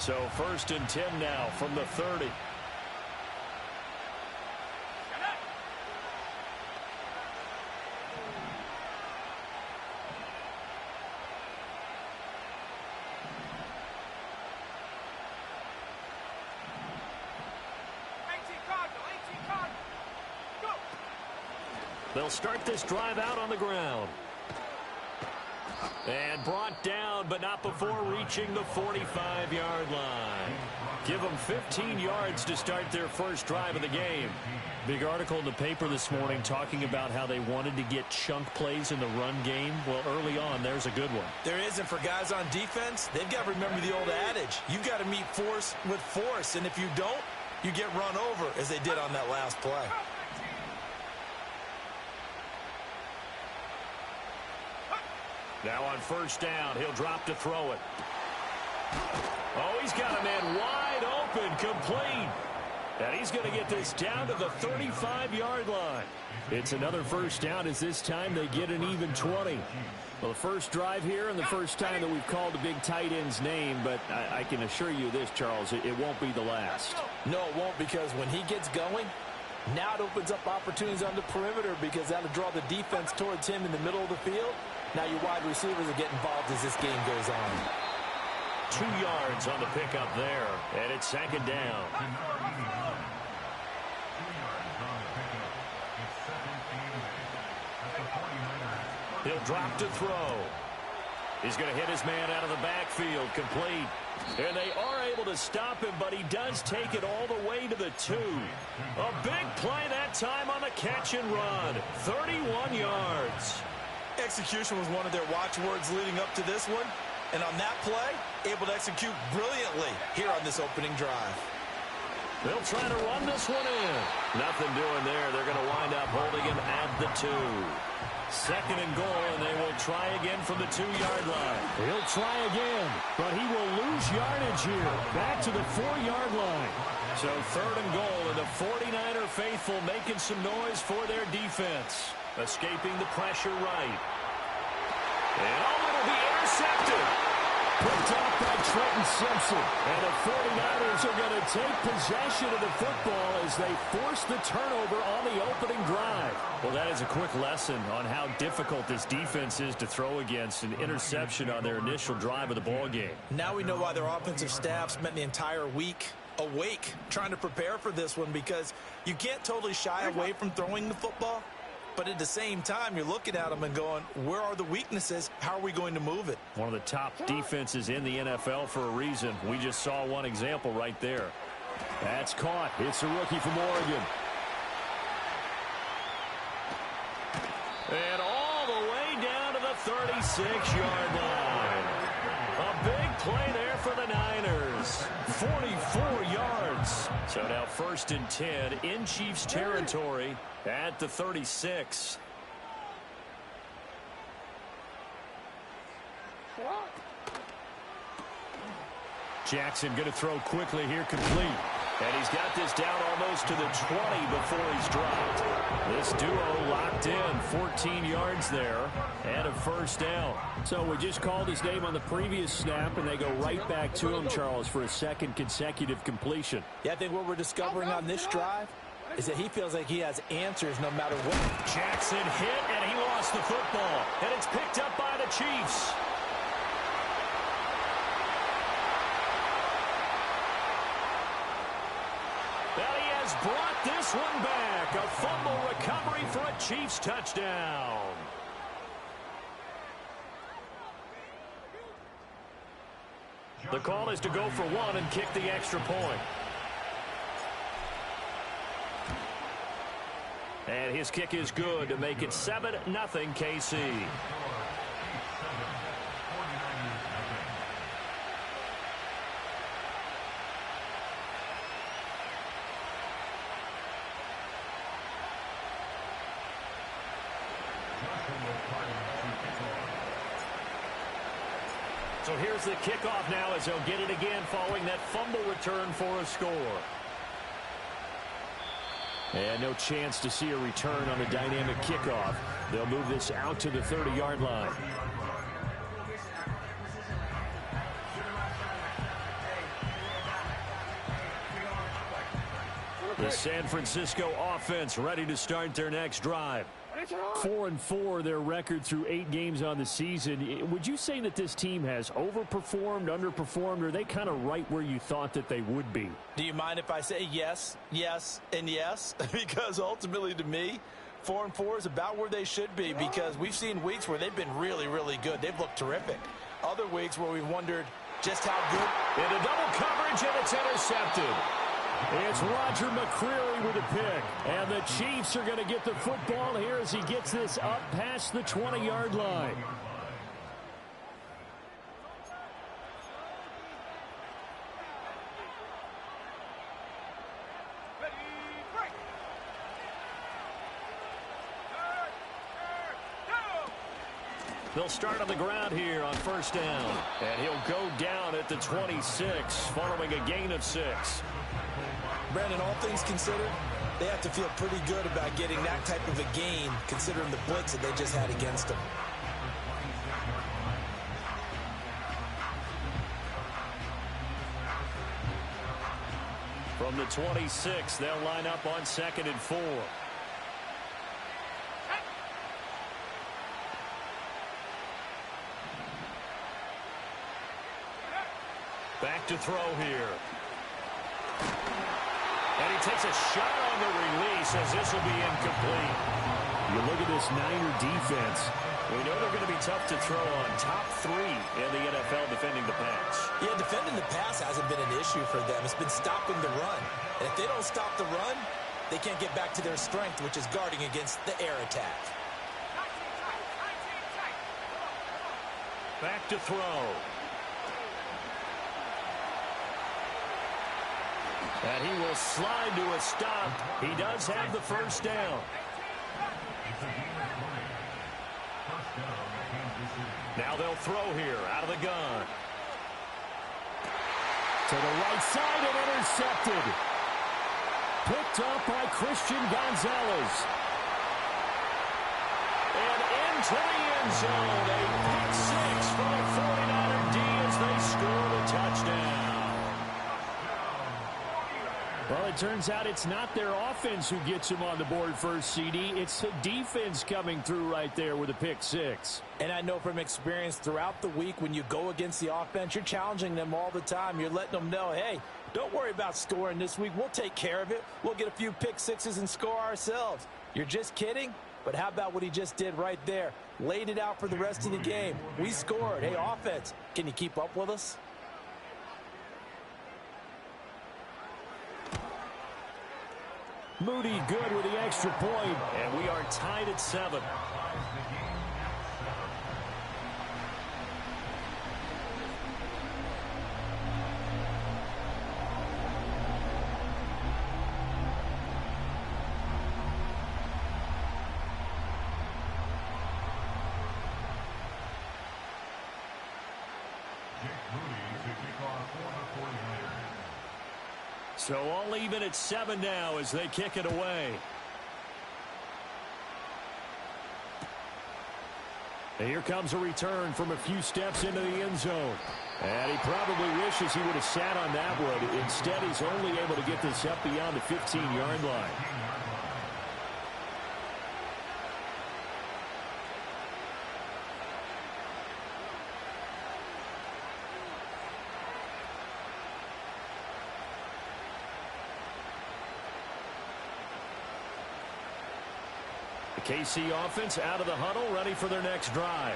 So 1st and 10 now from the 30. They'll start this drive out on the ground. And brought down, but not before reaching the 45-yard line. Give them 15 yards to start their first drive of the game. Big article in the paper this morning talking about how they wanted to get chunk plays in the run game. Well, early on, there's a good one. There isn't for guys on defense. They've got to remember the old adage. You've got to meet force with force, and if you don't, you get run over, as they did on that last play. Now on 1st down, he'll drop to throw it. Oh, he's got a man wide open, complete. And he's going to get this down to the 35-yard line. It's another 1st down as this time they get an even 20. Well, the first drive here and the first time that we've called a big tight end's name, but I can assure you this, Charles, it won't be the last. No, it won't, because when he gets going, now it opens up opportunities on the perimeter because that'll draw the defense towards him in the middle of the field. Now your wide receivers will get involved as this game goes on. 2 yards on the pickup there, and it's 2nd down. He'll drop to throw. He's going to hit his man out of the backfield, complete. And they are able to stop him, but he does take it all the way to the 2. A big play that time on the catch and run. 31 yards. Execution was one of their watchwords leading up to this one. And on that play, able to execute brilliantly here on this opening drive. They'll try to run this one in. Nothing doing there. They're going to wind up holding him at the 2. 2nd and goal, and they will try again from the 2-yard line. He'll try again, but he will lose yardage here. Back to the 4-yard line. So 3rd and goal, and the 49er faithful making some noise for their defense. Escaping the pressure right. And it'll be intercepted. Picked off by Trenton Simpson. And the 49ers are going to take possession of the football as they force the turnover on the opening drive. Well, that is a quick lesson on how difficult this defense is to throw against. An interception on their initial drive of the ball game. Now we know why their offensive staff spent the entire week awake trying to prepare for this one, because you can't totally shy away from throwing the football. But at the same time, you're looking at them and going, where are the weaknesses? How are we going to move it? One of the top defenses in the NFL for a reason. We just saw one example right there. That's caught. It's a rookie from Oregon. And all the way down to the 36-yard line. A big play there for the Niners. 44 yards. So now 1st and 10 in Chiefs territory at the 36. Jackson going to throw quickly here, complete. And he's got this down almost to the 20 before he's dropped. This duo locked in, 14 yards there, and a 1st down. So we just called his name on the previous snap, and they go right back to him, Charles, for a 2nd consecutive completion. Yeah, I think what we're discovering on this drive is that he feels like he has answers no matter what. Jackson hit, and he lost the football. And it's picked up by the Chiefs. Brought this one back. A fumble recovery for a Chiefs touchdown. The call is to go for 1 and kick the extra point. And his kick is good to make it 7-0 KC. So here's the kickoff now as they'll get it again following that fumble return for a score. And no chance to see a return on a dynamic kickoff. They'll move this out to the 30-yard line. The San Francisco offense ready to start their next drive. 4-4 their record through 8 games on the season. Would you say that this team has overperformed, underperformed, or are they kind of right where you thought that they would be? Do you mind if I say yes, yes, and yes? Because ultimately to me, 4-4 is about where they should be, because we've seen weeks where they've been really, really good. They've looked terrific. Other weeks where we've wondered just how good. Into double coverage, and it's intercepted. It's Roger McCreary with a pick. And the Chiefs are going to get the football here as he gets this up past the 20-yard line. They'll start on the ground here on first down. And he'll go down at the 26, following a gain of 6. Brandon, all things considered, they have to feel pretty good about getting that type of a gain, considering the blitz that they just had against them. From the 26, they'll line up on 2nd and 4. Back to throw here. And he takes a shot on the release as this will be incomplete. You look at this Niner defense. We know they're going to be tough to throw on. Top 3 in the NFL defending the pass. Yeah, defending the pass hasn't been an issue for them. It's been stopping the run. And if they don't stop the run, they can't get back to their strength, which is guarding against the air attack. Back to throw. And he will slide to a stop. He does have the first down. Now they'll throw here out of the gun. To the right side and intercepted. Picked up by Christian Gonzalez. And into the end zone. A pick 6 for the 49er D as they score the touchdown. Well, it turns out it's not their offense who gets him on the board first, CD. It's the defense coming through right there with a pick 6. And I know from experience throughout the week, when you go against the offense, you're challenging them all the time. You're letting them know, hey, don't worry about scoring this week. We'll take care of it. We'll get a few pick 6s and score ourselves. You're just kidding? But how about what he just did right there? Laid it out for the rest of the game. We scored. Hey, offense, can you keep up with us? Moody good with the extra point. And we are tied at 7. So all even at 7 now as they kick it away. And here comes a return from a few steps into the end zone. And he probably wishes he would have sat on that one. Instead, he's only able to get this up beyond the 15-yard line. KC offense out of the huddle, ready for their next drive.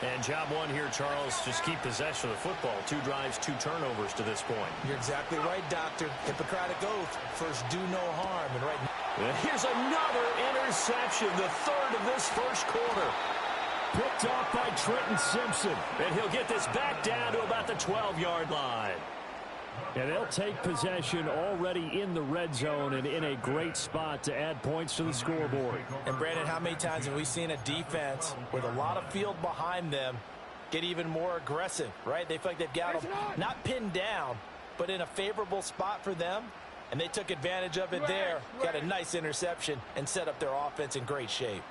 And job one here, Charles, just keep possession of the football. 2 drives, 2 turnovers to this point. You're exactly right, Doctor. Hippocratic oath. First, do no harm. And right now, here's another interception, the 3rd of this first quarter. Picked off by Trenton Simpson. And he'll get this back down to about the 12-yard line. And they'll take possession already in the red zone and in a great spot to add points to the scoreboard. And Brandon, how many times have we seen a defense with a lot of field behind them get even more aggressive, right? They feel like they've got them not pinned down, but in a favorable spot for them. And they took advantage of it there, got a nice interception, and set up their offense in great shape.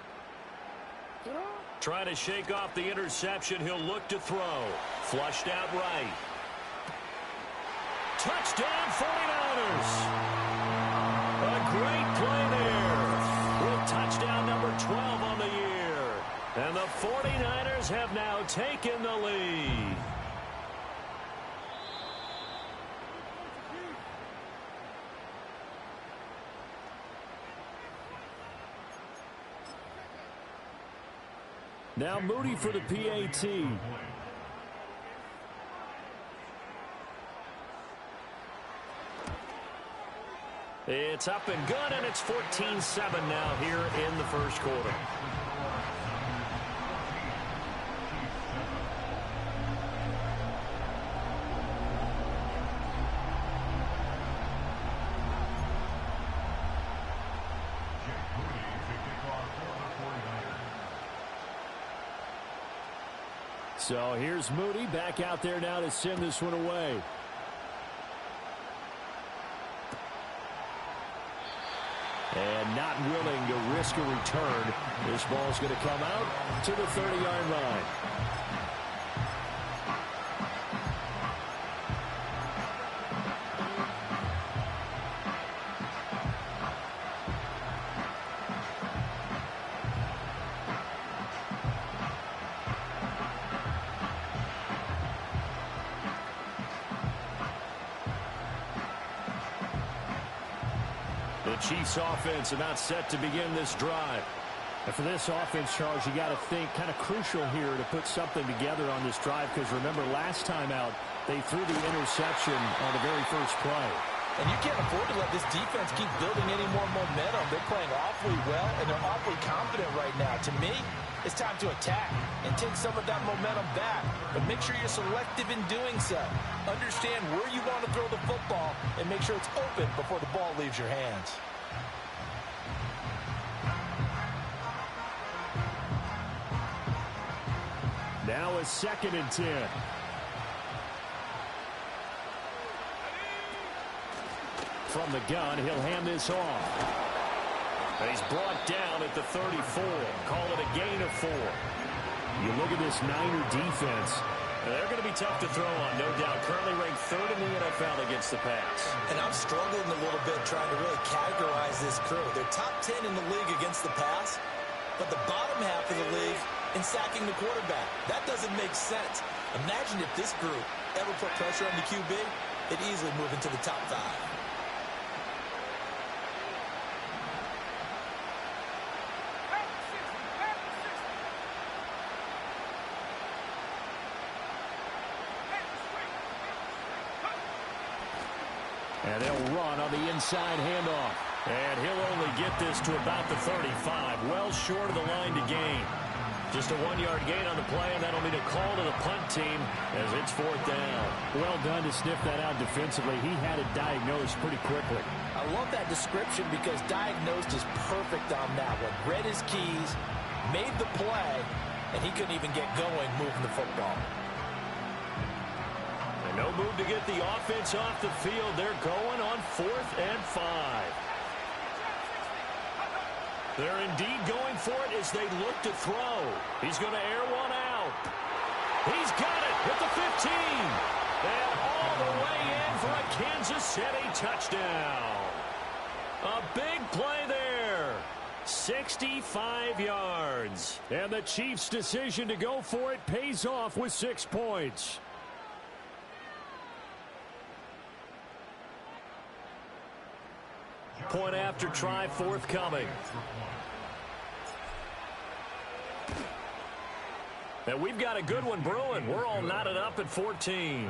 Trying to shake off the interception, he'll look to throw. Flushed out right. Touchdown 49ers. play there. With touchdown number 12 on the year. And the 49ers have now taken the lead. Now Moody for the PAT. It's up and good, and it's 14-7 now here in the first quarter. So here's Moody back out there now to send this one away. And not willing to risk a return. This ball's going to come out to the 30-yard line. Chiefs offense about set to begin this drive. And for this offense, Charles, you got to think kind of crucial here to put something together on this drive, because remember last time out they threw the interception on the very first play. And you can't afford to let this defense keep building any more momentum. They're playing awfully well, and they're awfully confident right now. To me, it's time to attack and take some of that momentum back. But make sure you're selective in doing so. Understand where you want to throw the football and make sure it's open before the ball leaves your hands. Now a 2nd and 10. From the gun, he'll hand this off. And he's brought down at the 34. Call it a gain of 4. You look at this Niner defense. They're going to be tough to throw on, no doubt. Currently ranked 3rd in the NFL against the pass. And I'm struggling a little bit trying to really categorize this crew. They're top 10 in the league against the pass, but the bottom half of the league in sacking the quarterback. That doesn't make sense. Imagine if this group ever put pressure on the QB, it'd easily move into the top 5. And they'll run on the inside handoff. And he'll only get this to about the 35, well short of the line to gain. Just a 1-yard gain on the play, and that'll be a call to the punt team as it's 4th down. Well done to sniff that out defensively. He had it diagnosed pretty quickly. I love that description because diagnosed is perfect on that one. Read his keys, made the play, and he couldn't even get going moving the football. And no move to get the offense off the field. They're going on 4th and 5. They're indeed going for it as they look to throw. He's going to air one out. He's got it at the 15. And all the way in for a Kansas City touchdown. A big play there. 65 yards. And the Chiefs' decision to go for it pays off with 6 points. Point after try forthcoming. And we've got a good one brewing. We're all knotted up at 14.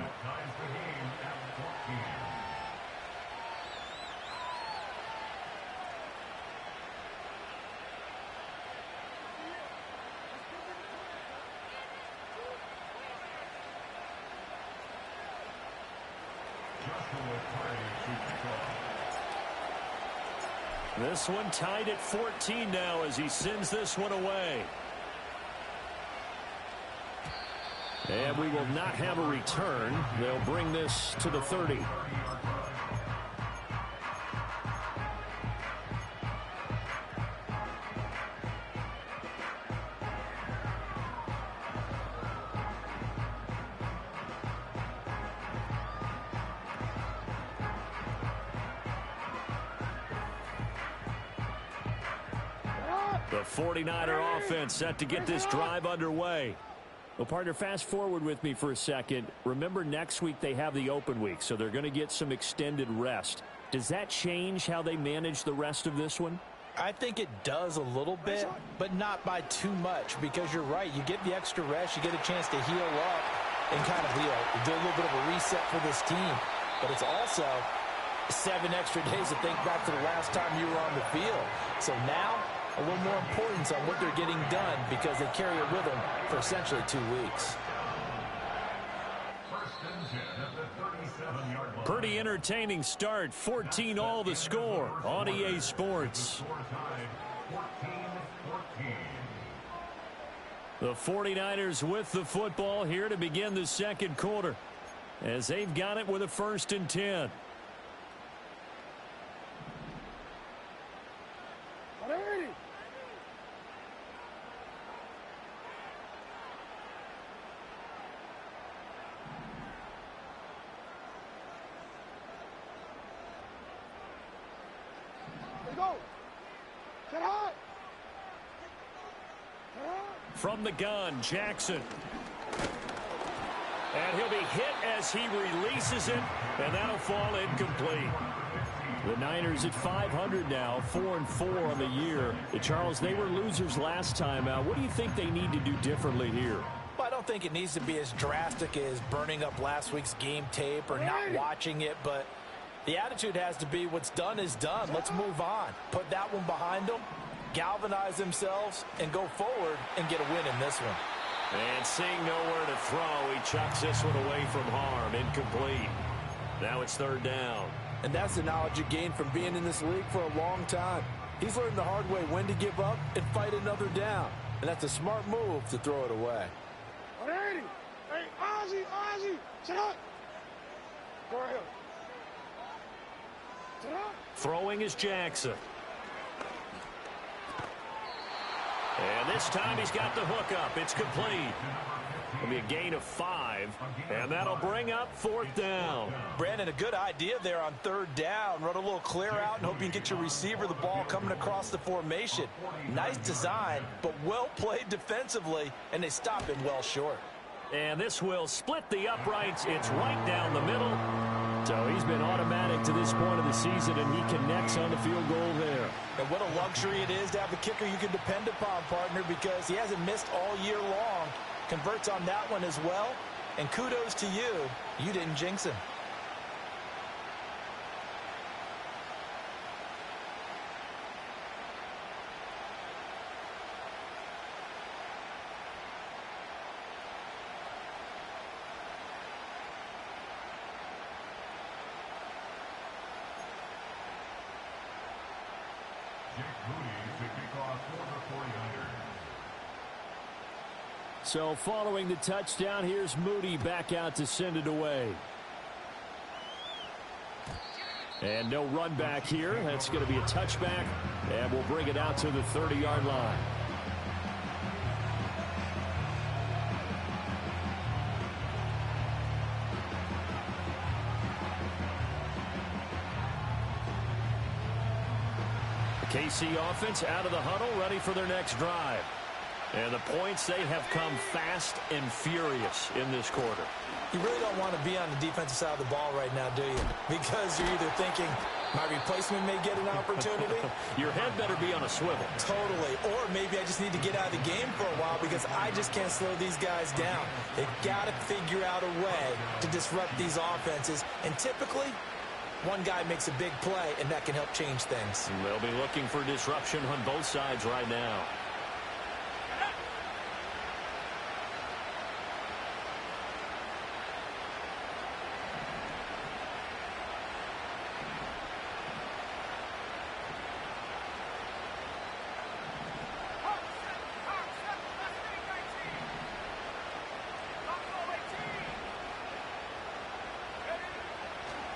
This one tied at 14 now as he sends this one away. And we will not have a return. They'll bring this to the 30. The 49er offense set to get this drive underway. Well, partner, fast forward with me for a second. Remember, next week they have the open week, so they're going to get some extended rest. Does that change how they manage the rest of this one? I think it does a little bit, but not by too much, because you're right. You get the extra rest. You get a chance to heal up and kind of do a little bit of a reset for this team. But it's also 7 extra days to think back to the last time you were on the field. So now, a little more importance on what they're getting done because they carry it with them for essentially 2 weeks. Pretty entertaining start. 14-all the score on EA Sports. The 49ers with the football here to begin the second quarter as they've got it with a 1st and 10. From the gun, Jackson. And he'll be hit as he releases it, and that'll fall incomplete. The Niners at 500 now, 4-4 on the year. Charles, they were losers last time out. What do you think they need to do differently here? Well, I don't think it needs to be as drastic as burning up last week's game tape or not watching it, but the attitude has to be what's done is done. Let's move on. Put that one behind them, galvanize themselves, and go forward and get a win in this one. And seeing nowhere to throw, he chucks this one away from harm. Incomplete. Now it's 3rd down. And that's the knowledge you gain from being in this league for a long time. He's learned the hard way when to give up and fight another down. And that's a smart move to throw it away. Hey, Ozzy, sit up. Go ahead. Sit up. Throwing is Jackson. And this time he's got the hook up. It's complete. It'll be a gain of 5, and that'll bring up 4th down. Brandon, a good idea there on 3rd down. Run a little clear out and hope you can get your receiver the ball coming across the formation. Nice design, but well played defensively, and they stop him well short. And this will split the uprights. It's right down the middle. So he's been automatic to this point of the season, and he connects on the field goal there. And what a luxury it is to have a kicker you can depend upon, partner, because he hasn't missed all year long. Converts on that one as well. And kudos to you. You didn't jinx him. So following the touchdown, here's Moody back out to send it away. And no run back here. That's going to be a touchback, and we'll bring it out to the 30-yard line. The KC offense out of the huddle, ready for their next drive. And the points, they have come fast and furious in this quarter. You really don't want to be on the defensive side of the ball right now, do you? Because you're either thinking, my replacement may get an opportunity. Your head better be on a swivel. Totally. Or maybe I just need to get out of the game for a while because I just can't slow these guys down. They've got to figure out a way to disrupt these offenses. And typically, one guy makes a big play, and that can help change things. And they'll be looking for disruption on both sides right now.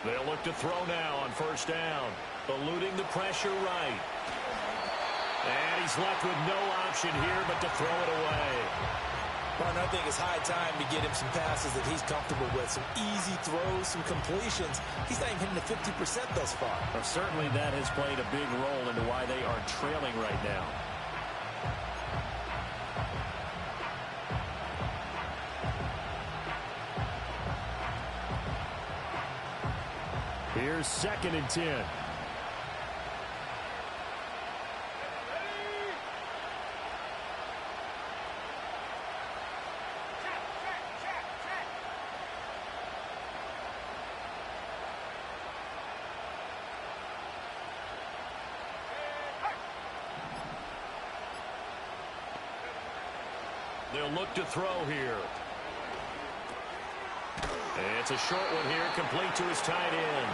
They'll look to throw now on 1st down. Eluding the pressure right. And he's left with no option here but to throw it away. Martin, I think it's high time to get him some passes that he's comfortable with. Some easy throws, some completions. He's not even hitting the 50% thus far. Well, certainly that has played a big role into why they are trailing right now. Here's 2nd and 10. They'll look to throw here. And it's a short one here, complete to his tight end.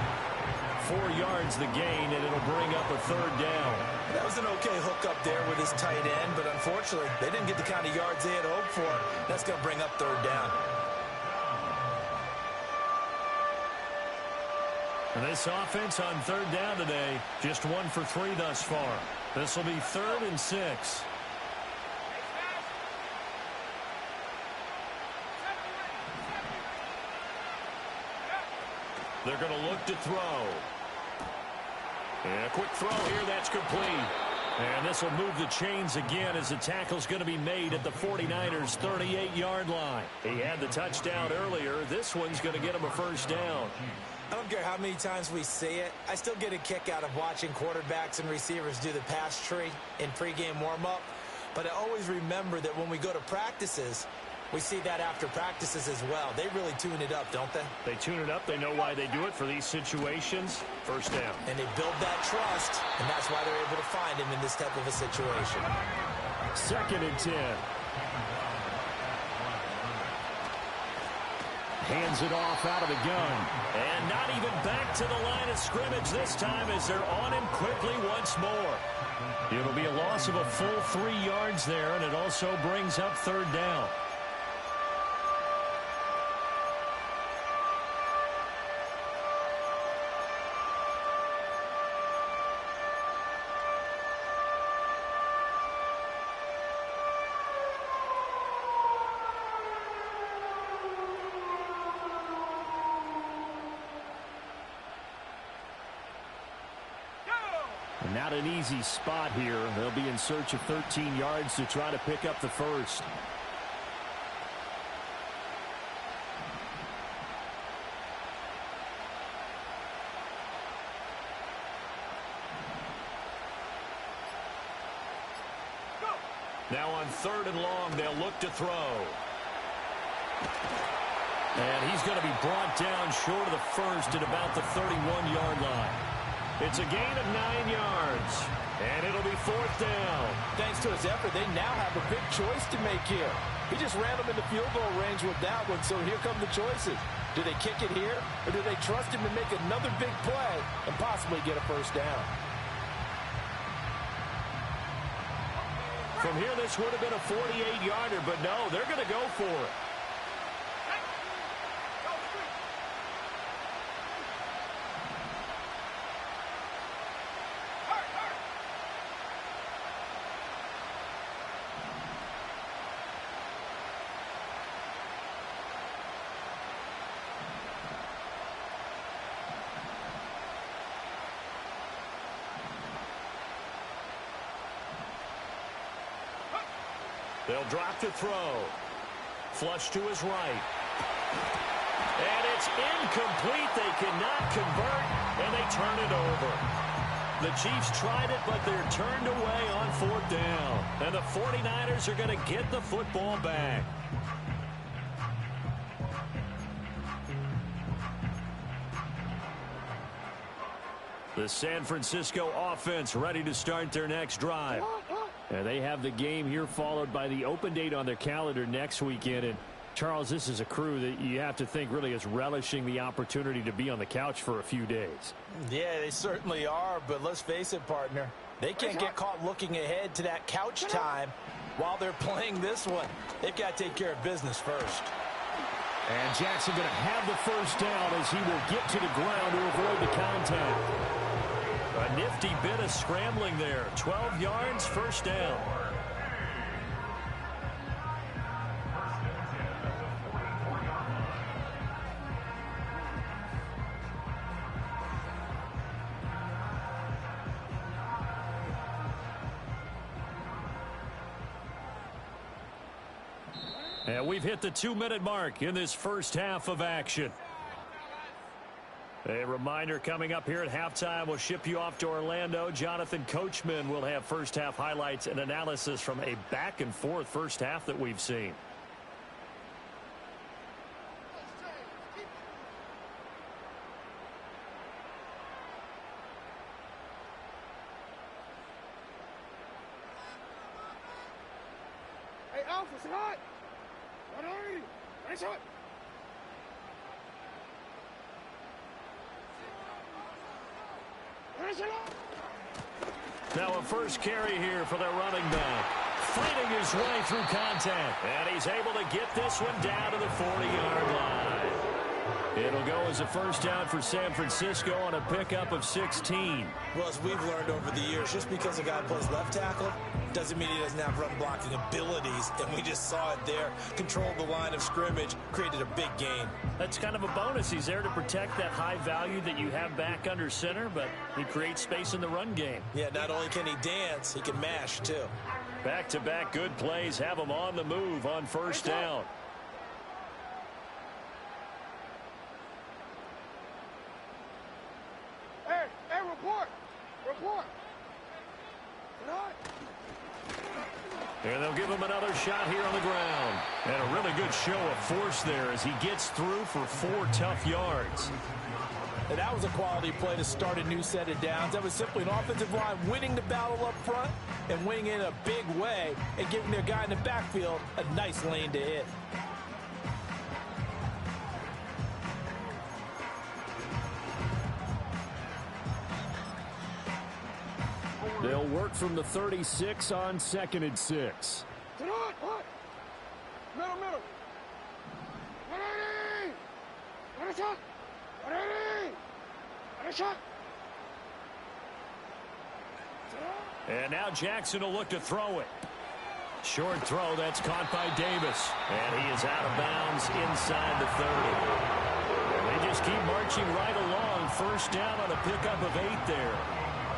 4 yards the gain, and it'll bring up a 3rd down. That was an okay hook up there with his tight end, but unfortunately, they didn't get the kind of yards they had hoped for. That's going to bring up 3rd down. And this offense on 3rd down today, just 1 for 3 thus far. This will be 3rd and 6. They're going to look to throw. And a quick throw here, that's complete. And this will move the chains again as the tackle's going to be made at the 49ers' 38-yard line. He had the touchdown earlier. This one's going to get him a 1st down. I don't care how many times we say it. I still get a kick out of watching quarterbacks and receivers do the pass tree in pregame warm-up. But I always remember that when we go to practices, we see that after practices as well. They really tune it up, don't they? They tune it up. They know why they do it for these situations. 1st down. And they build that trust, and that's why they're able to find him in this type of a situation. 2nd and 10. Hands it off out of the gun. And not even back to the line of scrimmage this time as they're on him quickly once more. It'll be a loss of a full 3 yards there, and it also brings up 3rd down. Not an easy spot here. They'll be in search of 13 yards to try to pick up the 1st. Now on 3rd and long, they'll look to throw. And he's going to be brought down short of the 1st at about the 31-yard line. It's a gain of 9 yards, and it'll be 4th down. Thanks to his effort, they now have a big choice to make here. He just ran them into field goal range with that one, so here come the choices. Do they kick it here, or do they trust him to make another big play and possibly get a 1st down? From here, this would have been a 48-yarder, but no, they're going to go for it. They'll drop to throw. Flush to his right. And it's incomplete. They cannot convert, and they turn it over. The Chiefs tried it, but they're turned away on 4th down. And the 49ers are going to get the football back. The San Francisco offense ready to start their next drive. And they have the game here followed by the open date on their calendar next weekend. And Charles, this is a crew that you have to think really is relishing the opportunity to be on the couch for a few days. Yeah, they certainly are, but let's face it, partner. They can't get caught looking ahead to that couch time while they're playing this one. They've got to take care of business first. And Jackson going to have the 1st down as he will get to the ground to avoid the contact. A nifty bit of scrambling there. 12 yards, 1st down. And we've hit the 2-minute mark in this first half of action. A reminder coming up here at halftime, we'll ship you off to Orlando. Jonathan Coachman will have first half highlights and analysis from a back-and-forth first half that we've seen. Hey, Alpha, say hi. 180. Nice shot. Now a first carry here for their running back. Fighting his way through contact. And he's able to get this one down to the 40-yard line. It'll go as a first down for San Francisco on a pickup of 16. Well, as we've learned over the years, just because a guy plays left tackle doesn't mean he doesn't have run blocking abilities, and we just saw it there. Controlled the line of scrimmage, created a big gain. That's kind of a bonus. He's there to protect that high value that you have back under center, but he creates space in the run game. Yeah, not only can he dance, he can mash, too. Back-to-back good plays have him on the move on first down. Hey, report. Report. And they'll give him another shot here on the ground. And a really good show of force there as he gets through for 4 tough yards. And that was a quality play to start a new set of downs. That was simply an offensive line winning the battle up front and winning in a big way and giving their guy in the backfield a nice lane to hit. They'll work from the 36 on 2nd and 6. Middle. 180. Got a shot. 180. Got a shot. And now Jackson will look to throw it. Short throw, that's caught by Davis. And he is out of bounds inside the 30. And they just keep marching right along. First down on a pickup of 8 there.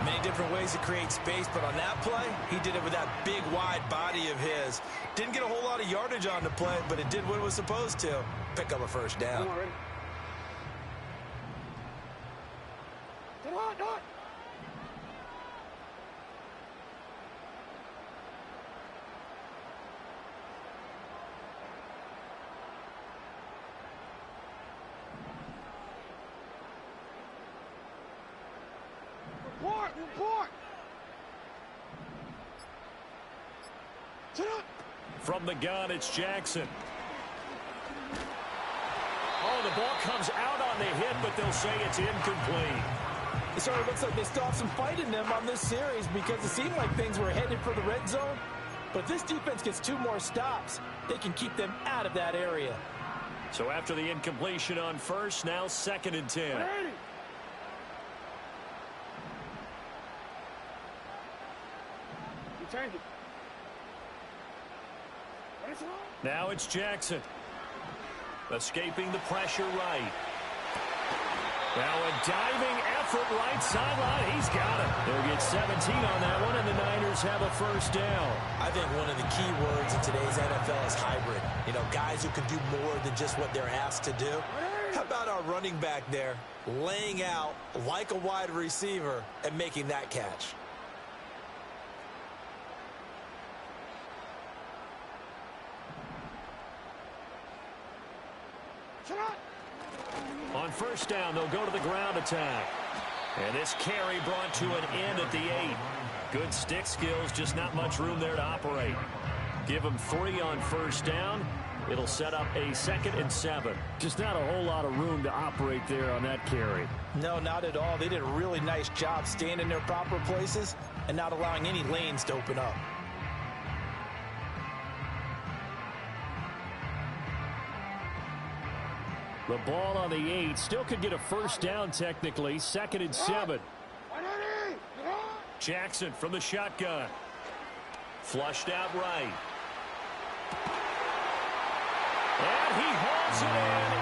Many different ways to create space, but on that play, he did it with that big, wide body of his. Didn't get a whole lot of yardage on the play, but it did what it was supposed to. Pick up a first down. Come on, ready? Dot. Report. From the gun, it's Jackson. Oh, the ball comes out on the hit, but they'll say it's incomplete. It sort of looks like they still have some fight in them on this series because it seemed like things were headed for the red zone. But if this defense gets 2 more stops, they can keep them out of that area. So after the incompletion on first, now 2nd and 10. Ready. You change it. Now it's Jackson. Escaping the pressure right. Now a diving effort right sideline. He's got it. They'll get 17 on that one, and the Niners have a first down. I think one of the key words in today's NFL is hybrid. You know, guys who can do more than just what they're asked to do. How about our running back there laying out like a wide receiver and making that catch? On first down, they'll go to the ground attack. And this carry brought to an end at the 8. Good stick skills, just not much room there to operate. Give them 3 on first down. It'll set up a 2nd and 7. Just not a whole lot of room to operate there on that carry. No, not at all. They did a really nice job staying in their proper places and not allowing any lanes to open up. The ball on the 8. Still could get a first down technically. 2nd and 7. Jackson from the shotgun. Flushed out right. And he hauls it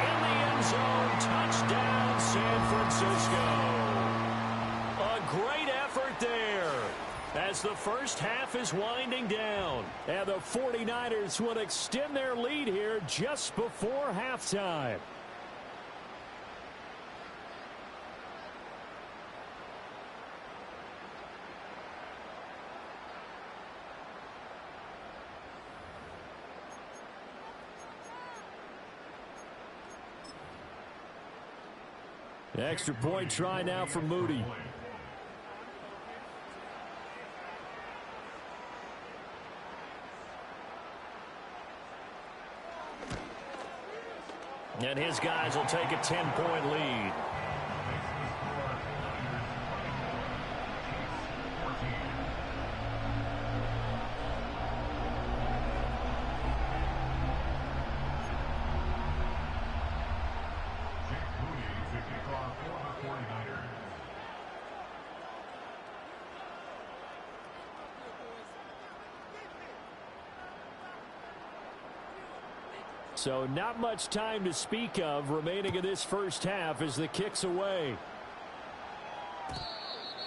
in the end zone. Touchdown, San Francisco. A great effort there as as the first half is winding down. And the 49ers will extend their lead here just before halftime. Extra point try now for Moody. And his guys will take a 10-point lead. So not much time to speak of remaining in this first half as the kick's away.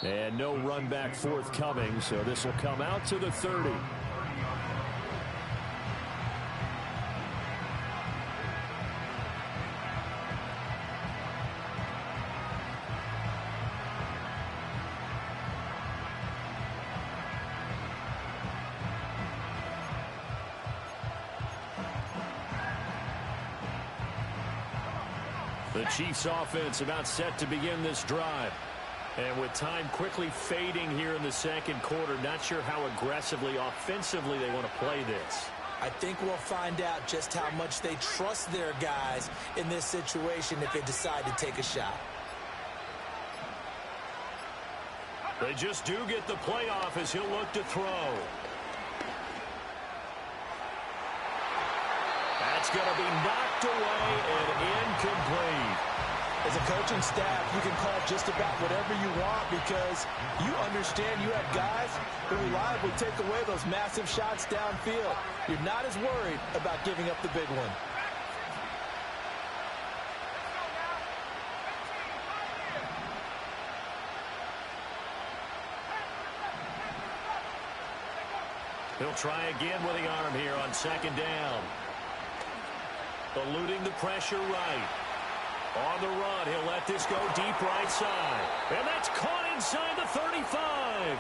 And no run back forthcoming, so this will come out to the 30. The Chiefs offense about set to begin this drive. And with time quickly fading here in the second quarter, not sure how aggressively, offensively they want to play this. I think we'll find out just how much they trust their guys in this situation if they decide to take a shot. They just do get the playoff as he'll look to throw. That's going to be knocked away and incomplete. As a coaching staff, you can call just about whatever you want because you understand you have guys who reliably take away those massive shots downfield. You're not as worried about giving up the big one. He'll try again with the arm here on second down. Eluding the pressure right. On the run, he'll let this go deep right side. And that's caught inside the 35.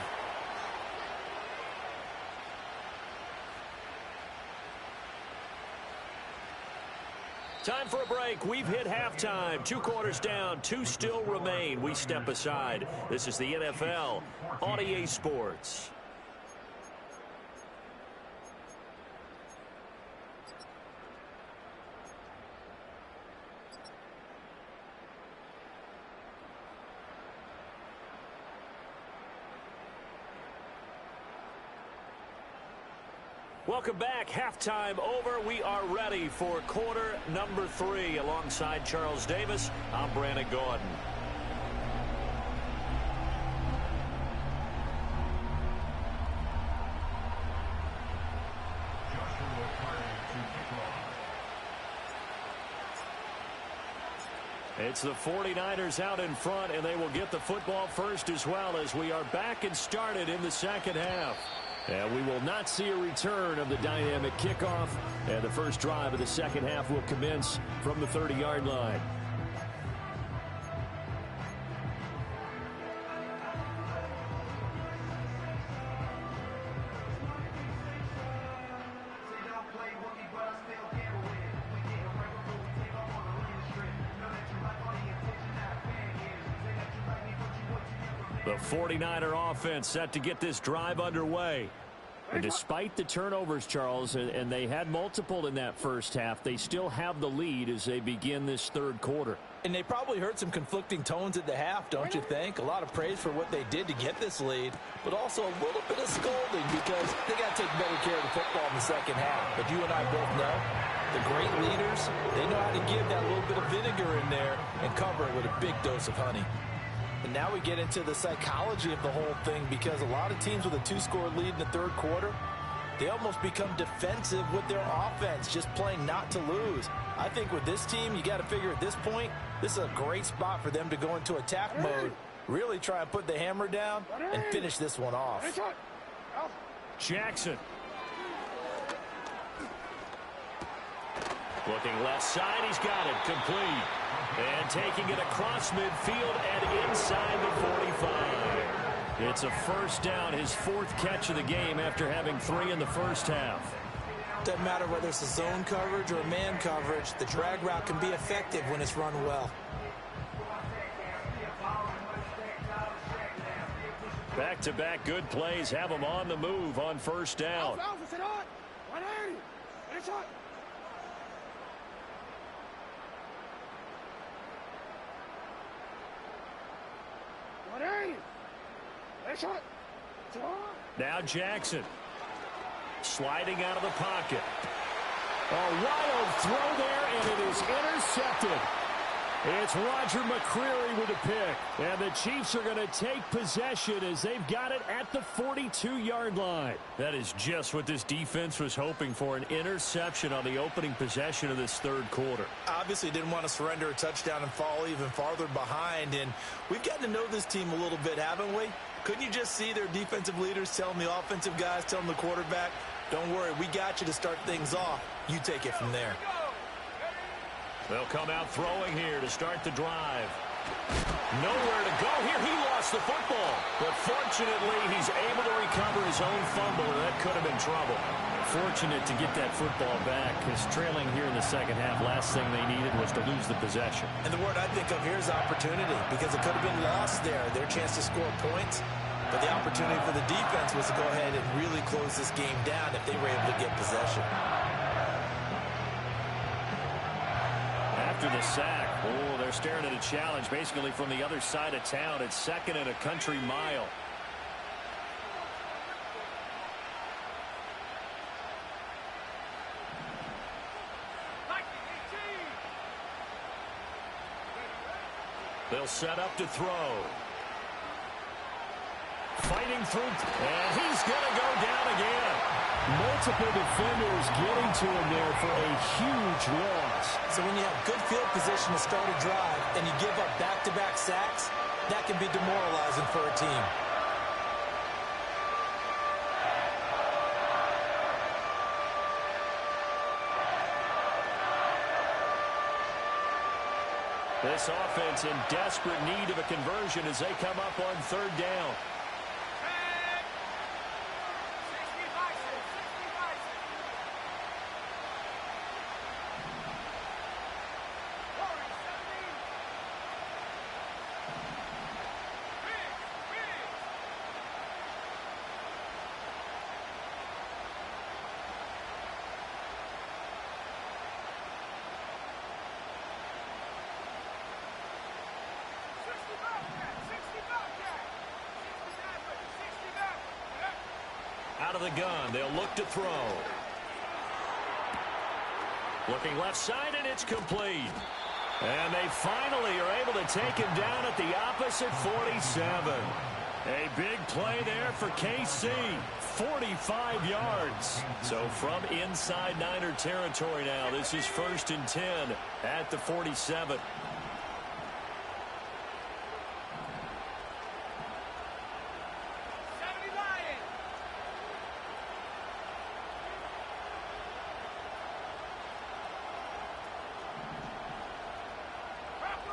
Time for a break. We've hit halftime. 2 quarters down, 2 still remain. We step aside. This is the NFL on EA Sports. Welcome back. Halftime over. We are ready for quarter number 3. Alongside Charles Davis, I'm Brandon Gordon. It's the 49ers out in front, and they will get the football first as well as we are back and started in the second half. And we will not see a return of the dynamic kickoff. And the first drive of the second half will commence from the 30-yard line. The 49er offense set to get this drive underway. And despite the turnovers, Charles, and they had multiple in that first half, they still have the lead as they begin this third quarter. And they probably heard some conflicting tones at the half, don't you think? A lot of praise for what they did to get this lead, but also a little bit of scolding because they got to take better care of the football in the second half. But you and I both know the great leaders, they know how to give that little bit of vinegar in there and cover it with a big dose of honey. And now we get into the psychology of the whole thing because a lot of teams with a 2-score lead in the third quarter, they almost become defensive with their offense, just playing not to lose. I think with this team, you got to figure at this point, this is a great spot for them to go into attack mode, really try and put the hammer down and finish this one off. Jackson. Looking left side, he's got it, complete. And taking it across midfield and inside the 45. It's a first down, his fourth catch of the game after having 3 in the first half. Doesn't matter whether it's a zone coverage or a man coverage, the drag route can be effective when it's run well. Back-to-back good plays have them on the move on first down. Now Jackson. Sliding out of the pocket. A wild throw there, and it is intercepted. It's Roger McCreary with a pick. And the Chiefs are going to take possession as they've got it at the 42-yard line. That is just what this defense was hoping for, an interception on the opening possession of this third quarter. Obviously didn't want to surrender a touchdown and fall even farther behind. And we've gotten to know this team a little bit, haven't we? Couldn't you just see their defensive leaders telling the offensive guys, telling the quarterback, don't worry, we got you to start things off. You take it from there. They'll come out throwing here to start the drive. Nowhere to go here. He lost the football. But fortunately, he's able to recover his own fumble, and that could have been trouble. Fortunate to get that football back, because trailing here in the second half, last thing they needed was to lose the possession. And the word I think of here is opportunity, because it could have been lost there, their chance to score points. But the opportunity for the defense was to go ahead and really close this game down if they were able to get possession. After the sack, oh, they're staring at a challenge basically from the other side of town. It's second and a country mile. They'll set up to throw. Fighting through, and he's going to go down again. Multiple defenders getting to him there for a huge loss. So when you have good field position to start a drive and you give up back-to-back sacks, that can be demoralizing for a team. This offense in desperate need of a conversion as they come up on third down. Out of the gun, they'll look to throw. Looking left side, and it's complete. And they finally are able to take him down at the opposite 47. A big play there for KC. 45 yards. So from inside Niner territory now, this is 1st and 10 at the 47.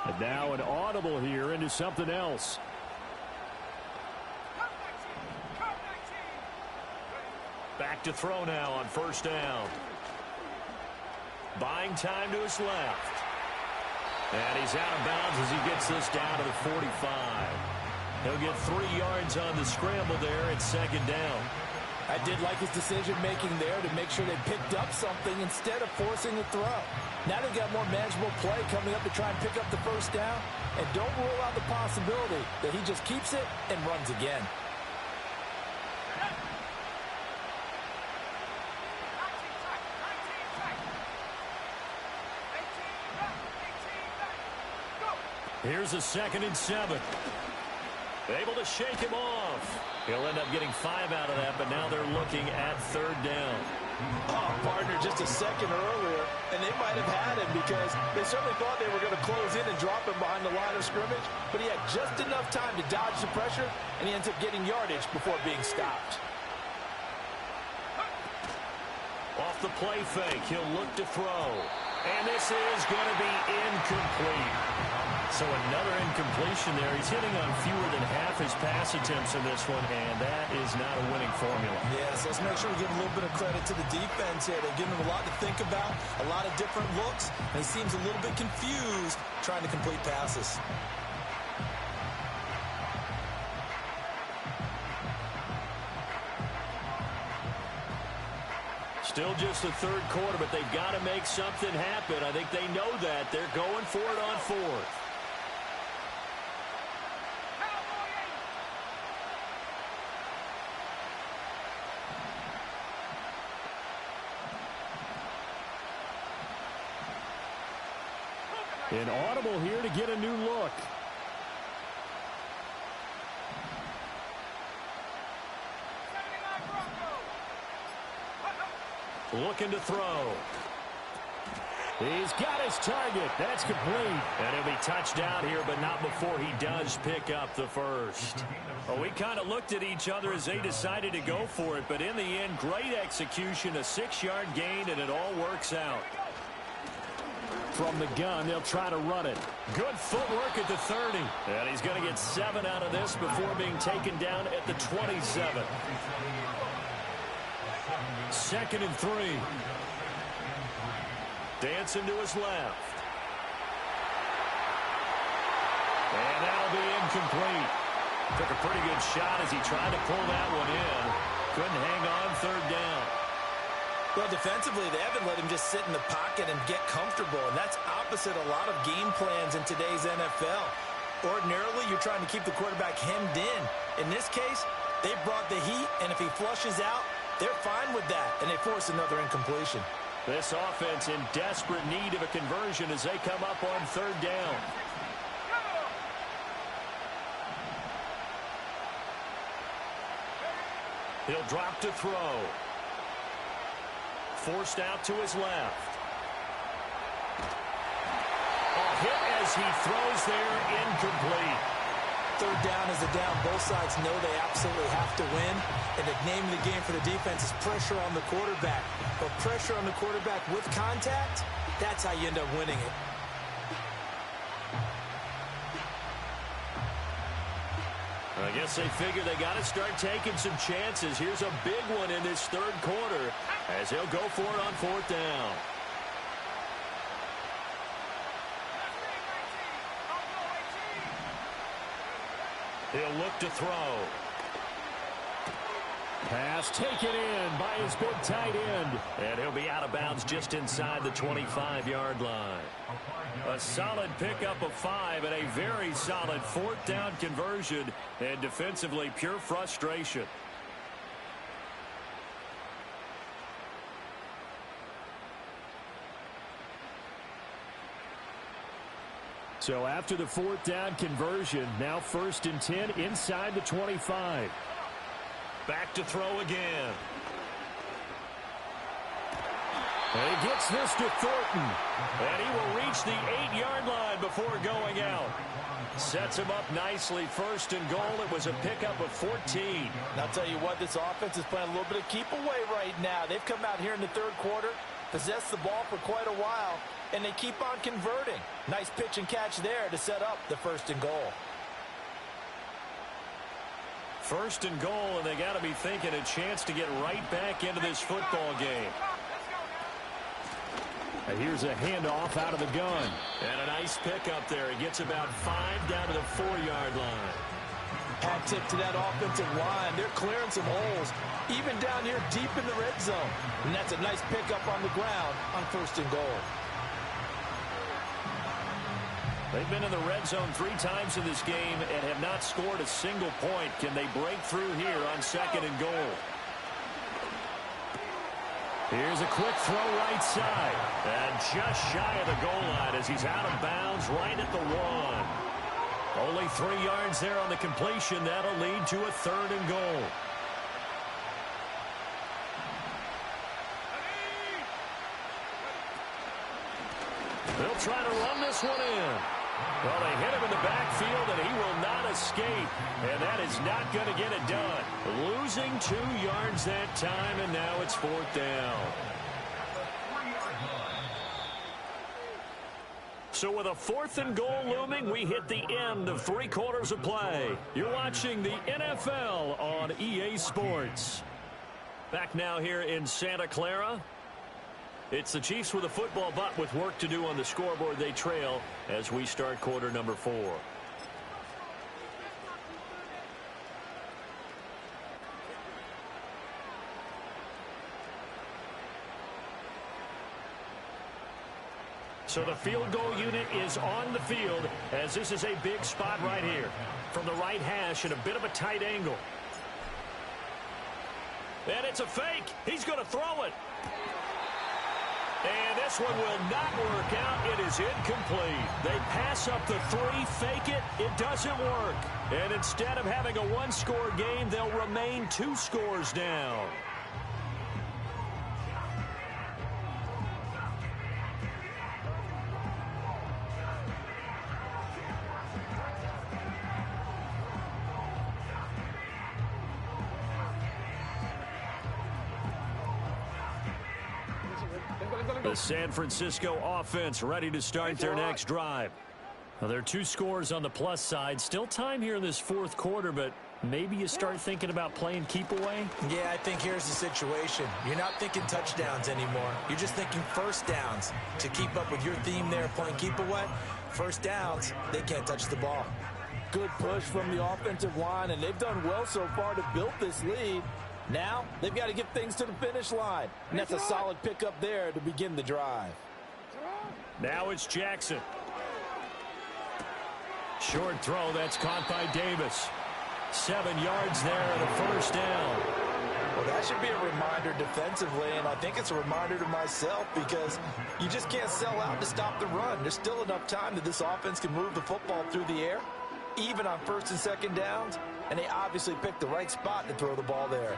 And now an audible here into something else. Back to throw now on first down. Buying time to his left. And he's out of bounds as he gets this down to the 45. He'll get 3 yards on the scramble there at second down. I did like his decision-making there to make sure they picked up something instead of forcing the throw. Now they've got more manageable play coming up to try and pick up the first down. And don't rule out the possibility that he just keeps it and runs again. Here's a 2nd and 7. Able to shake him off. He'll end up getting 5 out of that, but now they're looking at third down. Oh, partner, just a second earlier, and they might have had him because they certainly thought they were going to close in and drop him behind the line of scrimmage, but he had just enough time to dodge the pressure, and he ends up getting yardage before being stopped. Off the play fake, he'll look to throw. And this is going to be incomplete. So another incompletion there. He's hitting on fewer than half his pass attempts in this one, and that is not a winning formula. Yes, let's make sure we give a little bit of credit to the defense here. They've given him a lot to think about, a lot of different looks, and he seems a little bit confused trying to complete passes. Still just the third quarter, but they've got to make something happen. I think they know that. They're going for it on fourth. An audible here to get a new look. Looking to throw. He's got his target. That's complete. And he'll be touched out here, but not before he does pick up the first. Well, we kind of looked at each other as they decided to go for it, but in the end, great execution, a 6-yard gain, and it all works out. From the gun, they'll try to run it. Good footwork at the 30. And he's going to get 7 out of this before being taken down at the 27. 2nd and 3. Dancing to his left. And that'll be incomplete. Took a pretty good shot as he tried to pull that one in. Couldn't hang on 3rd down. Well, defensively, they haven't let him just sit in the pocket and get comfortable, and that's opposite a lot of game plans in today's NFL. Ordinarily, you're trying to keep the quarterback hemmed in. In this case, they brought the heat, and if he flushes out, they're fine with that, and they force another incompletion. This offense in desperate need of a conversion as they come up on 3rd down. He'll drop to throw. Forced out to his left. A hit as he throws there, incomplete. 3rd down is a down. Both sides know they absolutely have to win. And the name of the game for the defense is pressure on the quarterback. But pressure on the quarterback with contact, that's how you end up winning it. I guess they figure they got to start taking some chances. Here's a big one in this 3rd quarter as he'll go for it on 4th down. He'll look to throw. Pass taken in by his big tight end. And he'll be out of bounds just inside the 25-yard line. A solid pickup of 5 and a very solid 4th down conversion. And defensively, pure frustration. So after the 4th down conversion, now 1st and 10 inside the 25. Back to throw again. And he gets this to Thornton. And he will reach the 8-yard line before going out. Sets him up nicely. 1st and goal. It was a pickup of 14. And I'll tell you what, this offense is playing a little bit of keep away right now. They've come out here in the 3rd quarter, possessed the ball for quite a while, and they keep on converting. Nice pitch and catch there to set up the 1st and goal. 1st and goal, and they got to be thinking a chance to get right back into this football game. And here's a handoff out of the gun. And a nice pickup there. He gets about 5 down to the 4-yard line. Hat tip to that offensive line. They're clearing some holes, even down here deep in the red zone. And that's a nice pickup on the ground on 1st and goal. They've been in the red zone 3 times in this game and have not scored a single point. Can they break through here on 2nd and goal? Here's a quick throw right side. And just shy of the goal line as he's out of bounds right at the 1. Only 3 yards there on the completion. That'll lead to a 3rd and goal. They'll try to run this one in. Well, they hit him in the backfield, and he will not escape. And that is not going to get it done. Losing 2 yards that time, and now it's 4th down. So with a 4th and goal looming, we hit the end of 3 quarters of play. You're watching the NFL on EA Sports. Back now here in Santa Clara. It's the Chiefs with a football, but with work to do on the scoreboard, they trail as we start quarter number 4. So the field goal unit is on the field as this is a big spot right here. From the right hash at a bit of a tight angle. And it's a fake. He's going to throw it. And this one will not work out. It is incomplete. They pass up the 3, fake it. It doesn't work. And instead of having a 1-score game, they'll remain 2 scores down. The San Francisco offense ready to start their next drive. Well, there are 2 scores on the plus side. Still time here in this 4th quarter, but maybe you start thinking about playing keep away? Yeah, I think here's the situation. You're not thinking touchdowns anymore. You're just thinking first downs. To keep up with your theme there, playing keep away, first downs, they can't touch the ball. Good push from the offensive line, and they've done well so far to build this lead. Now, they've got to get things to the finish line. And that's a solid pickup there to begin the drive. Now it's Jackson. Short throw, that's caught by Davis. 7 yards there and a first down. Well, that should be a reminder defensively, and I think it's a reminder to myself because you just can't sell out to stop the run. There's still enough time that this offense can move the football through the air, even on 1st and 2nd downs, and they obviously picked the right spot to throw the ball there.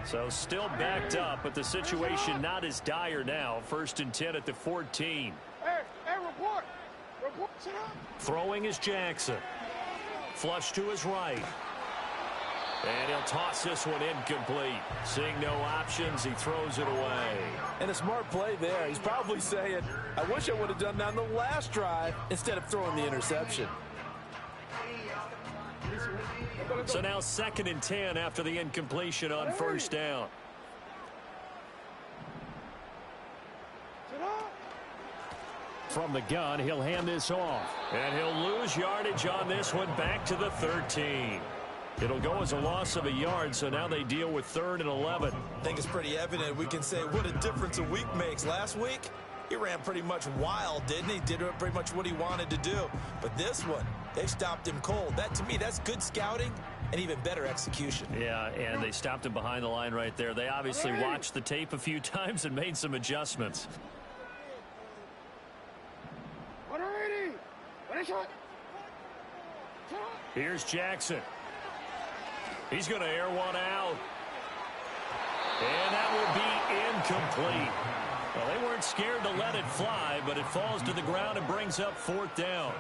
So still backed up, but the situation not as dire now. 1st and 10 at the 14. Hey, report. Sit up. Throwing is Jackson. Flush to his right. And he'll toss this one incomplete. Seeing no options, he throws it away. And a smart play there. He's probably saying, I wish I would have done that on the last drive instead of throwing the interception. So now 2nd and 10 after the incompletion on 1st down. From the gun, he'll hand this off. And he'll lose yardage on this one back to the 13. It'll go as a loss of a yard, so now they deal with 3rd and 11. I think it's pretty evident. We can say what a difference a week makes. Last week, he ran pretty much wild, didn't he? Did pretty much what he wanted to do. But this one, they stopped him cold. That, to me, that's good scouting and even better execution. Yeah, and they stopped him behind the line right there. They obviously watched the tape a few times and made some adjustments. Here's Jackson. He's going to air one out. And that will be incomplete. Well, they weren't scared to let it fly, but it falls to the ground and brings up 4th down.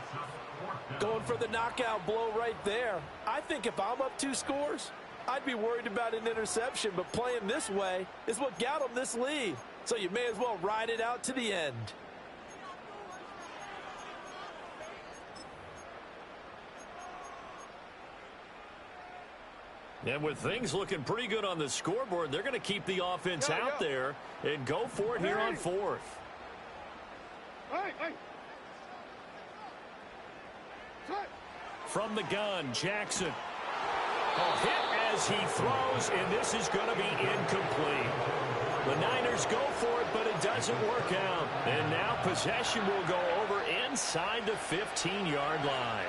Going for the knockout blow right there. I think if I'm up 2 scores, I'd be worried about an interception, but playing this way is what got them this lead. So you may as well ride it out to the end. And with things looking pretty good on the scoreboard, they're going to keep the offense out there and go for it here on 4th. From the gun, Jackson. A hit as he throws, and this is going to be incomplete. The Niners go for it, but it doesn't work out. And now possession will go over inside the 15-yard line.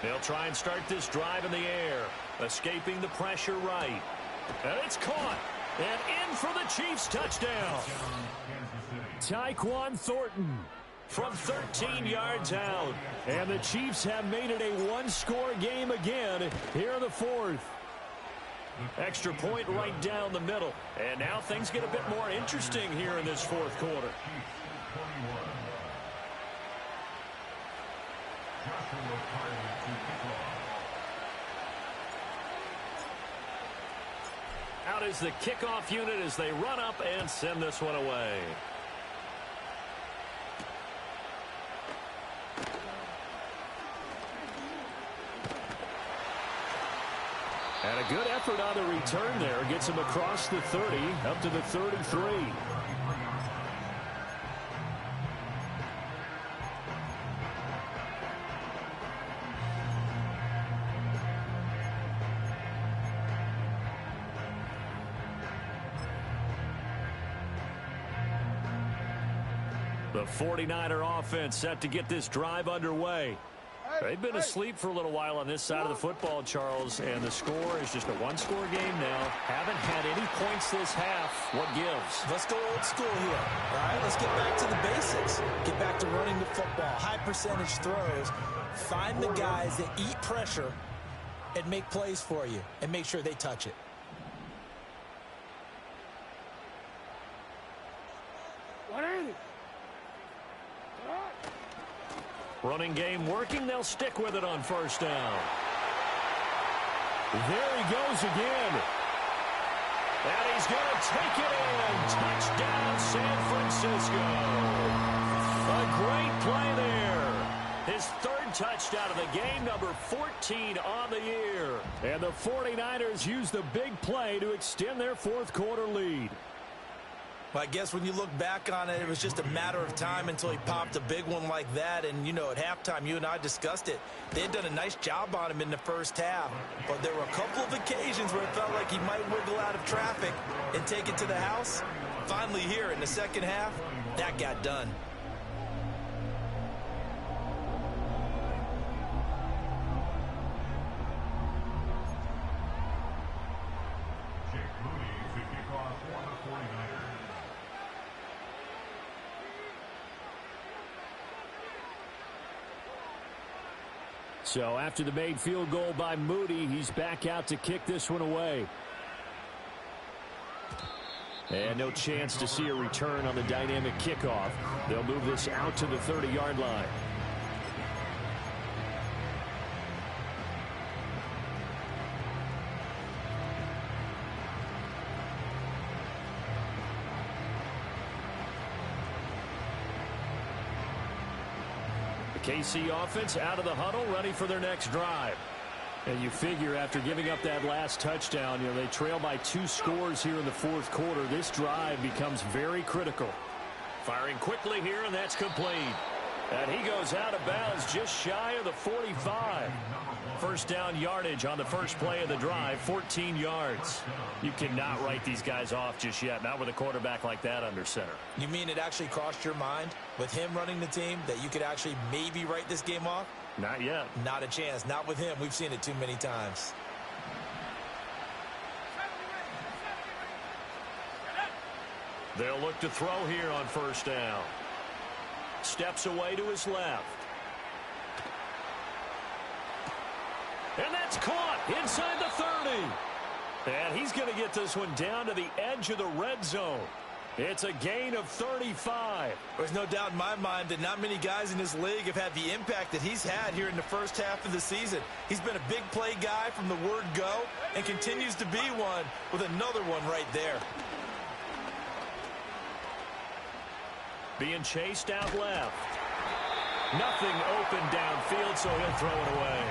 They'll try and start this drive in the air, escaping the pressure right. And it's caught. And in for the Chiefs touchdown. Tyquan Thornton from 13 yards out. And the Chiefs have made it a 1-score game again here in the 4th. Extra point right down the middle. And now things get a bit more interesting here in this 4th quarter. Out is the kickoff unit as they run up and send this one away. And a good effort on the return there. Gets him across the 30, up to the 33. The 49er offense set to get this drive underway. They've been asleep for a little while on this side of the football, Charles, and the score is just a one-score game now. Haven't had any points this half. What gives? Let's go old school here. All right, let's get back to the basics. Get back to running the football, high percentage throws. Find the guys that eat pressure and make plays for you, and make sure they touch it. Running game working. They'll stick with it on first down. There he goes again. And he's going to take it in. Touchdown, San Francisco. A great play there. His third touchdown of the game, number 14 on the year. And the 49ers use the big play to extend their fourth quarter lead. Well, I guess when you look back on it, it was just a matter of time until he popped a big one like that. And, you know, at halftime, you and I discussed it. They had done a nice job on him in the first half. But there were a couple of occasions where it felt like he might wiggle out of traffic and take it to the house. Finally here in the second half, that got done. So after the made field goal by Moody, he's back out to kick this one away. And no chance to see a return on the dynamic kickoff. They'll move this out to the 30-yard line. KC offense out of the huddle, ready for their next drive. And you figure after giving up that last touchdown, you know, they trail by 2 scores here in the fourth quarter. This drive becomes very critical. Firing quickly here, and that's complete. And he goes out of bounds just shy of the 45. First down yardage on the first play of the drive, 14 yards. You cannot write these guys off just yet, not with a quarterback like that under center. You mean it actually crossed your mind with him running the team that you could actually maybe write this game off? Not yet. Not a chance. Not with him. We've seen it too many times. They'll look to throw here on first down. Steps away to his left. And that's caught inside the 30. And he's going to get this one down to the edge of the red zone. It's a gain of 35. There's no doubt in my mind that not many guys in this league have had the impact that he's had here in the first half of the season. He's been a big play guy from the word go and continues to be one with another one right there. Being chased out left. Nothing open downfield, so he'll throw it away.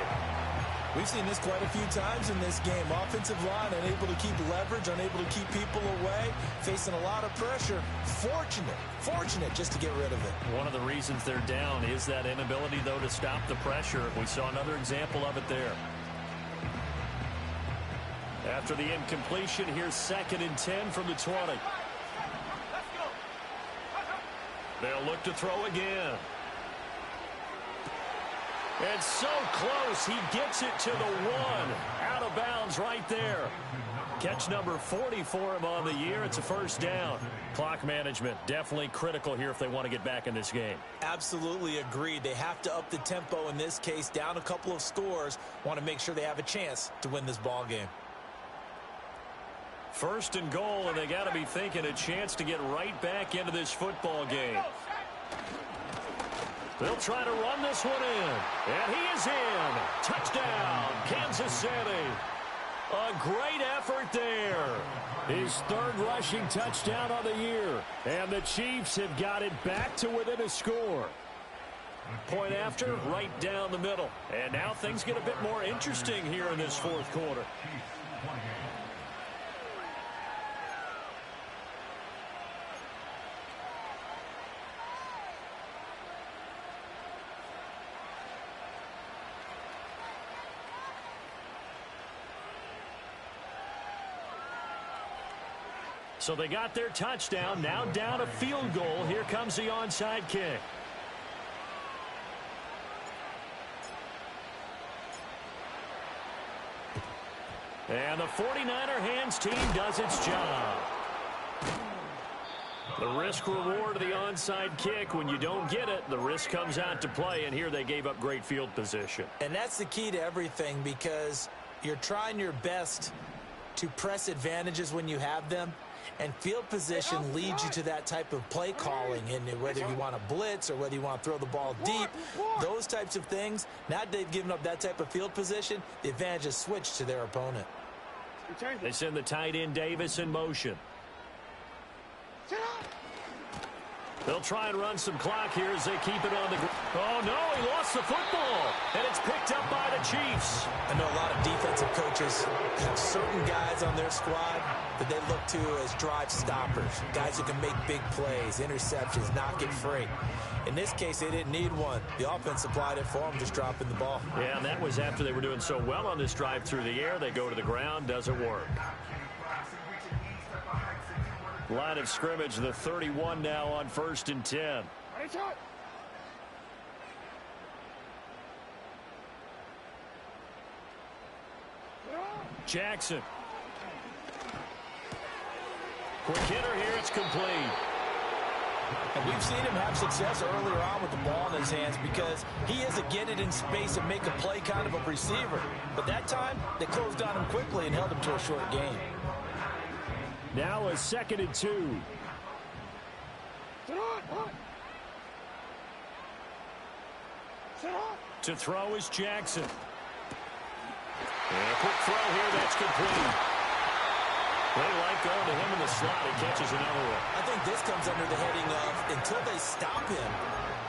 We've seen this quite a few times in this game. Offensive line unable to keep leverage, unable to keep people away, facing a lot of pressure. Fortunate just to get rid of it. One of the reasons they're down is that inability, though, to stop the pressure. We saw another example of it there. After the incompletion, here's 2nd and 10 from the 20. They'll look to throw again. And so close, he gets it to the 1. Out of bounds right there. Catch number 40 for him on the year. It's a first down. Clock management definitely critical here if they want to get back in this game. Absolutely agreed. They have to up the tempo in this case, down a couple of scores. Want to make sure they have a chance to win this ball game. First and goal, and they got to be thinking a chance to get right back into this football game. They'll try to run this one in. And he is in. Touchdown, Kansas City. A great effort there. His third rushing touchdown on the year. And the Chiefs have got it back to within a score. Point after, right down the middle. And now things get a bit more interesting here in this fourth quarter. So they got their touchdown, now down a field goal. Here comes the onside kick. And the 49er hands team does its job. The risk-reward of the onside kick, when you don't get it, the risk comes out to play, and here they gave up great field position. And that's the key to everything, because you're trying your best to press advantages when you have them. And field position leads you to that type of play calling, and whether you want to blitz or whether you want to throw the ball deep, those types of things. Now that they've given up that type of field position, the advantage is switched to their opponent. They send the tight end Davis in motion. They'll try and run some clock here as they keep it on the ground. Oh, no, he lost the football, and it's picked up by the Chiefs. I know a lot of defensive coaches have certain guys on their squad that they look to as drive stoppers, guys who can make big plays, interceptions, knock it free. In this case, they didn't need one. The offense supplied it for them, just dropping the ball. Yeah, and that was after they were doing so well on this drive through the air. They go to the ground, doesn't work. Line of scrimmage, the 31 now on 1st and 10. Jackson. Quick hitter here, it's complete. And we've seen him have success earlier on with the ball in his hands because he is a get it in space and make a play kind of a receiver. But that time, they closed on him quickly and held him to a short gain. Now a 2nd and 2. To throw is Jackson. And a quick throw here, that's complete. They like going to him in the slot. He catches another one. I think this comes under the heading of, until they stop him,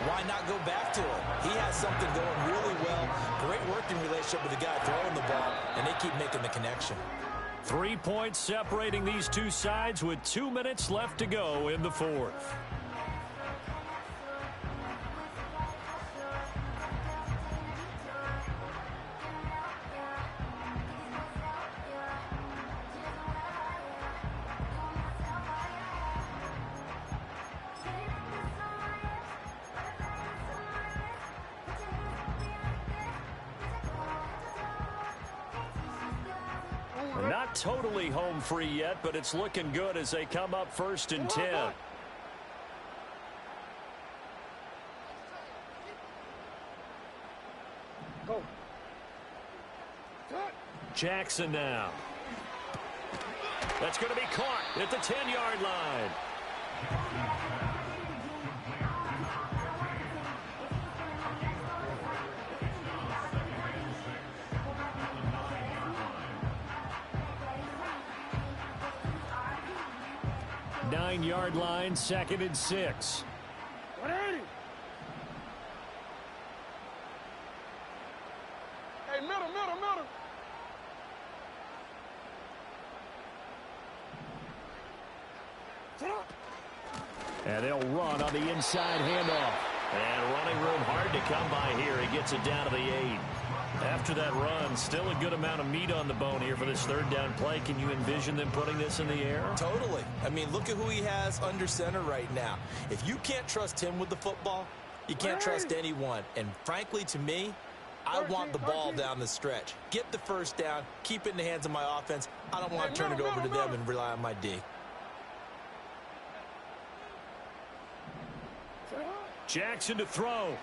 why not go back to him? He has something going really well. Great working relationship with the guy throwing the ball, and they keep making the connection. 3 points separating these two sides with 2 minutes left to go in the fourth. Not totally home free yet, but it's looking good as they come up 1st and 10. Go. Jackson now. That's going to be caught at the 10-yard line. Nine-yard line, 2nd and 6. 180. Hey, middle. Sit up. And they'll run on the inside handoff. And running room hard to come by here. He gets it down to the 8. After that run, still a good amount of meat on the bone here for this 3rd down play. Can you envision them putting this in the air? Totally. I mean, look at who he has under center right now. If you can't trust him with the football, you can't trust anyone. And frankly, to me, I want the ball down the stretch. Get the 1st down, keep it in the hands of my offense. I don't want to turn it over to them and rely on my D. Jackson to throw.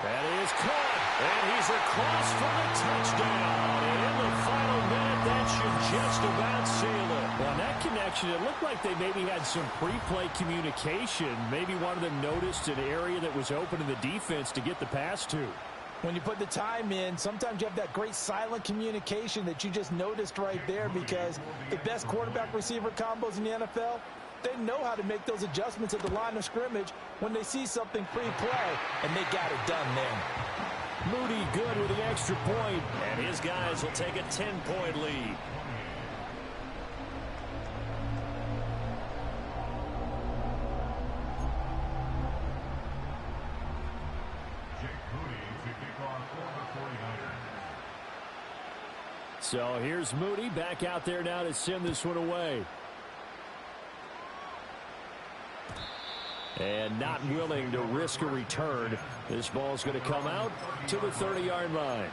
That is caught, and he's across for the touchdown. And in the final minute, that should just about seal it. Well, on that connection, it looked like they maybe had some pre-play communication. Maybe one of them noticed an area that was open in the defense to get the pass to. When you put the time in, sometimes you have that great silent communication that you just noticed right there, because the best quarterback-receiver combos in the NFL, they know how to make those adjustments at the line of scrimmage when they see something pre-play, and they got it done there. Moody good with the extra point. And his guys will take a 10-point lead. So here's Moody back out there now to send this one away. And not willing to risk a return. This ball's going to come out to the 30-yard line.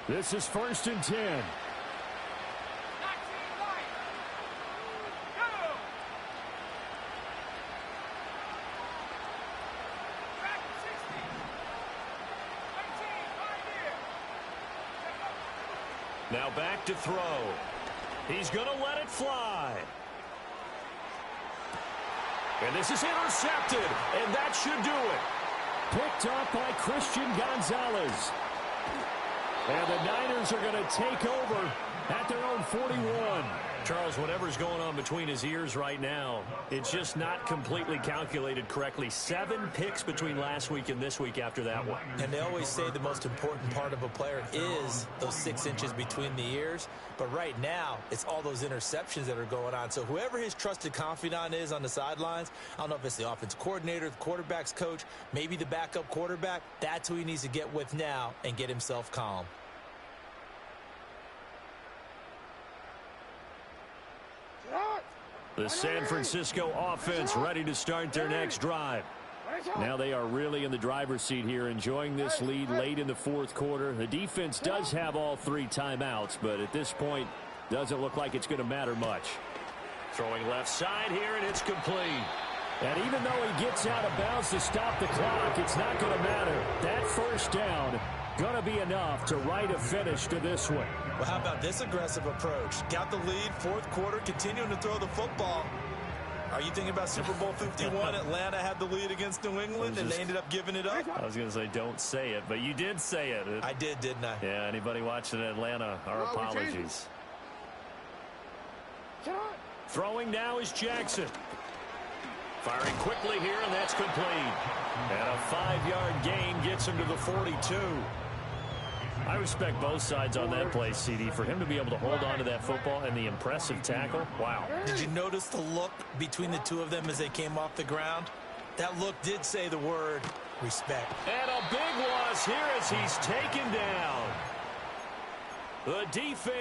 This is 1st and 10. Now back to throw. He's going to let it fly. And this is intercepted, and that should do it. Picked up by Christian Gonzalez. And the Niners are going to take over at their own 41. Charles, whatever's going on between his ears right now, it's just not completely calculated correctly. 7 picks between last week and this week after that one. And they always say the most important part of a player is those 6 inches between the ears. But right now, it's all those interceptions that are going on. So whoever his trusted confidant is on the sidelines, I don't know if it's the offensive coordinator, the quarterback's coach, maybe the backup quarterback, that's who he needs to get with now and get himself calm. The San Francisco offense ready to start their next drive. Now they are really in the driver's seat here, enjoying this lead late in the 4th quarter. The defense does have all 3 timeouts, but at this point, doesn't look like it's going to matter much. Throwing left side here, and it's complete. And even though he gets out of bounds to stop the clock, it's not going to matter. That first down going to be enough to write a finish to this one. Well, how about this aggressive approach? Got the lead, 4th quarter, continuing to throw the football. Are you thinking about Super Bowl 51? Atlanta had the lead against New England, and they ended up giving it up? I was going to say, don't say it, but you did say it. I did, didn't I? Yeah, anybody watching Atlanta, our apologies. Throwing now is Jackson. Firing quickly here, and that's complete. And a 5-yard gain gets him to the 42. I respect both sides on that play, CD. For him to be able to hold on to that football and the impressive tackle, wow. Did you notice the look between the two of them as they came off the ground? That look did say the word respect. And a big loss here as he's taken down. The defense